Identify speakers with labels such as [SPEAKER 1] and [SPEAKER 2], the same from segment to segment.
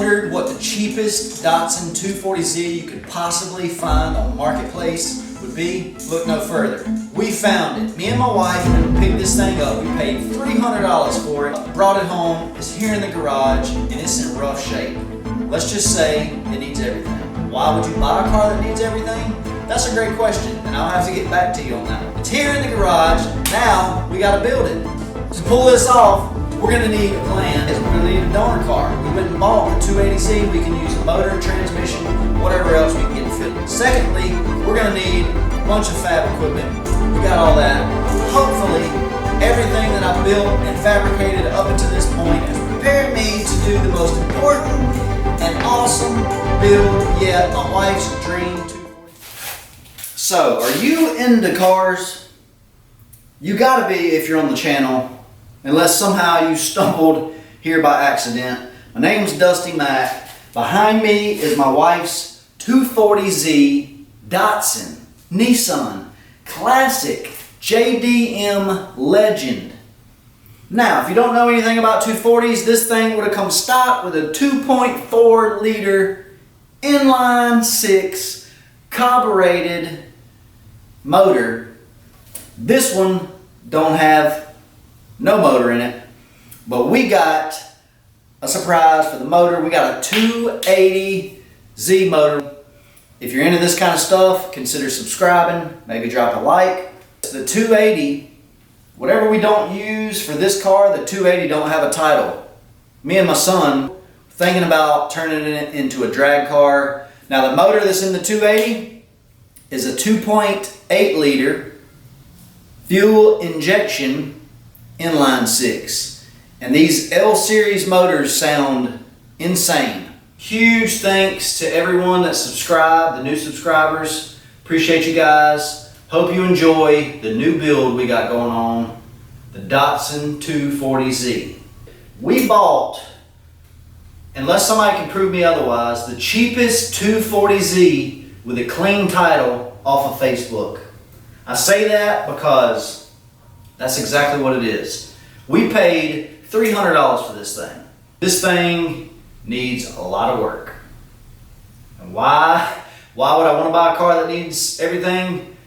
[SPEAKER 1] wondered what the cheapest Datsun 240Z you could possibly find on the marketplace would be? Look no further. We found it. Me and my wife picked this thing up. We paid $300 for it, brought it home, it's here in the garage, and it's in rough shape. Let's just say it needs everything. Why would you buy a car that needs everything? That's a great question, and I'll have to get back to you on that. It's here in the garage, now we gotta build it. To pull this off, we're going to need a plan. We're going to need a donor car. We went and bought the 280Z. We can use a motor, transmission, whatever else we can get fitted. Secondly, we're going to need a bunch of fab equipment. We got all that. Hopefully, everything that I've built and fabricated up until this point has prepared me to do the most important and awesome build yet, my wife's dream 240. So, are you into cars? You got to be if you're on the channel. Unless somehow you stumbled here by accident. My name's Dusty Mac. Behind me is my wife's 240Z Datsun Nissan Classic JDM Legend. Now, if you don't know anything about 240s, this thing would have come stock with a 2.4 liter inline 6 carbureted motor. This one don't have no motor in it, but we got a surprise for the motor. We got a 280Z motor. If you're into this kind of stuff, consider subscribing, maybe drop a like. The 280, whatever we don't use for this car, the 280 don't have a title. Me and my son thinking about turning it into a drag car. Now the motor that's in the 280 is a 2.8 liter fuel injection inline 6, and these L series motors sound insane. Huge thanks to everyone that subscribed, the new subscribers. Appreciate you guys. Hope you enjoy the new build we got going on, the Datsun 240Z. We bought, unless somebody can prove me otherwise, the cheapest 240Z with a clean title off of Facebook. I say that because that's exactly what it is. We paid $300 for this thing. This thing needs a lot of work. And why would I want to buy a car that needs everything?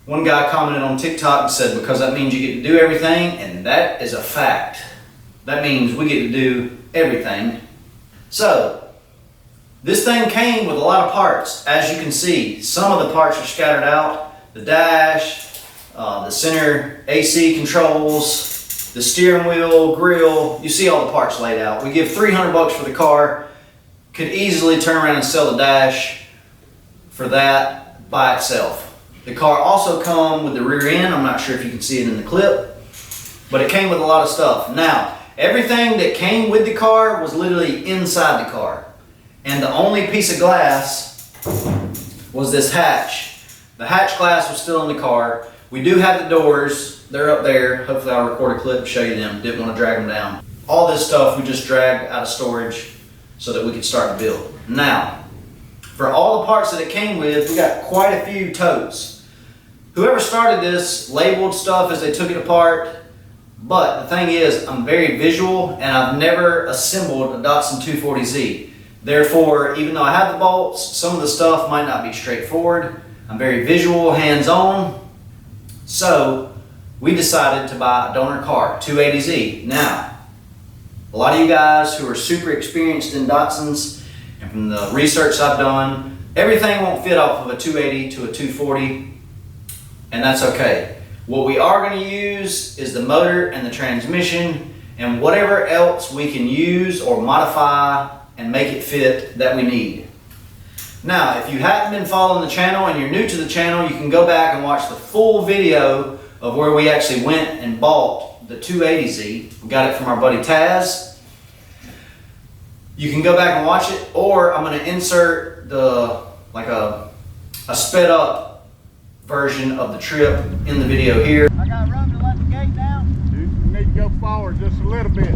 [SPEAKER 1] One guy commented on TikTok and said, because that means you get to do everything, and that is a fact. That means we get to do everything. So, this thing came with a lot of parts. As you can see, some of the parts are scattered out. The dash, the center AC controls, the steering wheel, grill, you see all the parts laid out. We give $300 for the car. Could easily turn around and sell the dash for that by itself. The car also come with the rear end. I'm not sure if you can see it in the clip, but it came with a lot of stuff. Now, everything that came with the car was literally inside the car. And the only piece of glass was this hatch. The hatch glass was still in the car. We do have the doors, they're up there. Hopefully I'll record a clip and show you them. Didn't want to drag them down. All this stuff we just dragged out of storage so that we could start the build. Now, for all the parts that it came with, we got quite a few totes. Whoever started this labeled stuff as they took it apart, but the thing is, I'm very visual and I've never assembled a Datsun 240Z. Therefore, even though I have the bolts, some of the stuff might not be straightforward. I'm very visual, hands-on. So we decided to buy a donor car, 280Z. Now, a lot of you guys who are super experienced in Datsuns, and from the research I've done, everything won't fit off of a 280 to a 240, and that's okay. What we are going to use is the motor and the transmission, and whatever else we can use or modify and make it fit that we need. Now, if you haven't been following the channel and you're new to the channel, you can go back and watch the full video of where we actually went and bought the 280Z. We got it from our buddy Taz. You can go back and watch it, or I'm going to insert a sped up version of the trip in the video here.
[SPEAKER 2] I got room to let the gate down. You need to go forward just a little bit.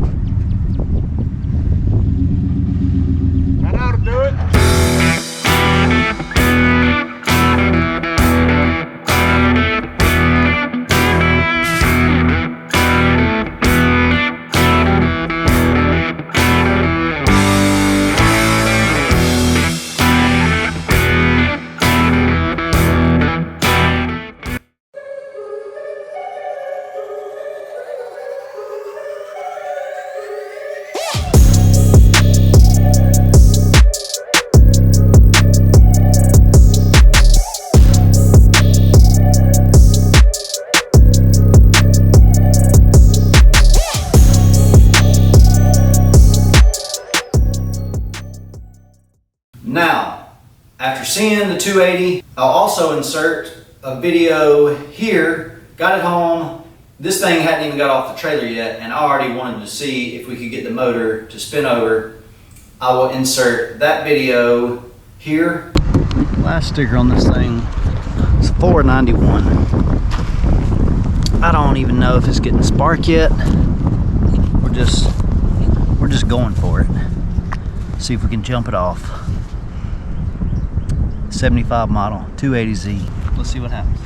[SPEAKER 2] That ought to do it.
[SPEAKER 1] Now, after seeing the 280, I'll also insert a video here. Got it home. This thing hadn't even got off the trailer yet, and I already wanted to see if we could get the motor to spin over. I will insert that video here. Last sticker on this thing is $4.91. I don't even know if it's getting a spark yet. We're just going for it. See if we can jump it off. 75 model, 280Z. Let's see what happens.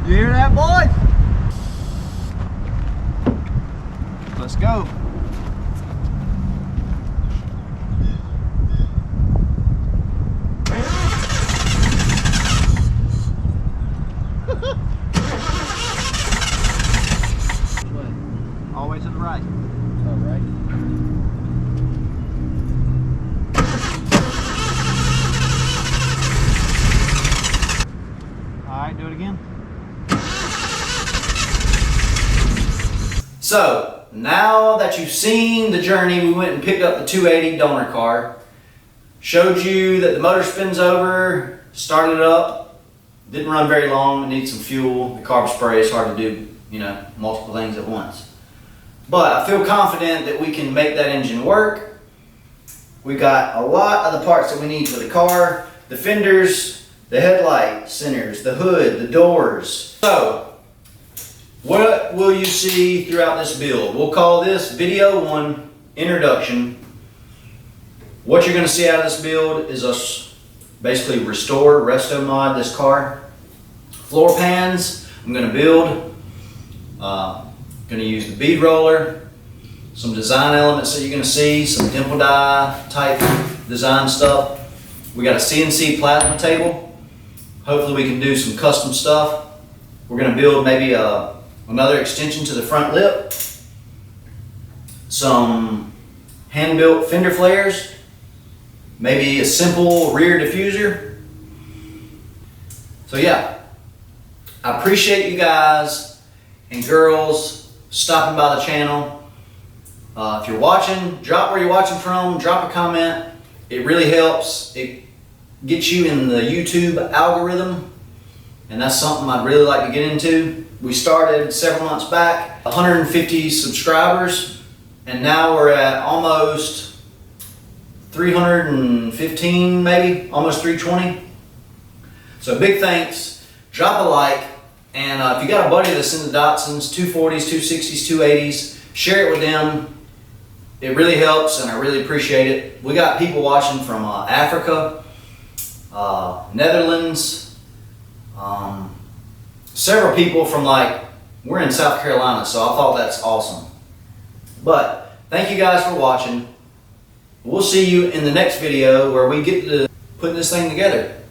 [SPEAKER 1] You hear that, boy? Let's go. All the way to the right.
[SPEAKER 2] All right.
[SPEAKER 1] Alright, do it again. So, now that you've seen the journey, we went and picked up the 280 donor car. Showed you that the motor spins over, started it up, didn't run very long, it needs some fuel. The carb spray is hard to do, multiple things at once. But I feel confident that we can make that engine work. We got a lot of the parts that we need for the car. The fenders, the headlight centers, the hood, the doors. So, what will you see throughout this build? We'll call this video 1, introduction. What you're going to see out of this build is us basically resto mod this car. Floor pans, I'm going to build. Going to use the bead roller. Some design elements that you're going to see, some dimple die type design stuff. We got a CNC plasma table. Hopefully we can do some custom stuff. We're going to build maybe another extension to the front lip. Some hand-built fender flares. Maybe a simple rear diffuser. So yeah, I appreciate you guys and girls stopping by the channel. If you're watching, drop where you're watching from, drop a comment. It really helps. It gets you in the YouTube algorithm, and that's something I'd really like to get into. We started several months back, 150 subscribers, and now we're at almost 315, maybe, almost 320. So big thanks, drop a like, and if you got a buddy that's in the Datsuns, 240s, 260s, 280s, share it with them. It really helps, and I really appreciate it. We got people watching from Africa, Netherlands, several people from we're in South Carolina, so I thought that's awesome. But thank you guys for watching. We'll see you in the next video where we get to putting this thing together.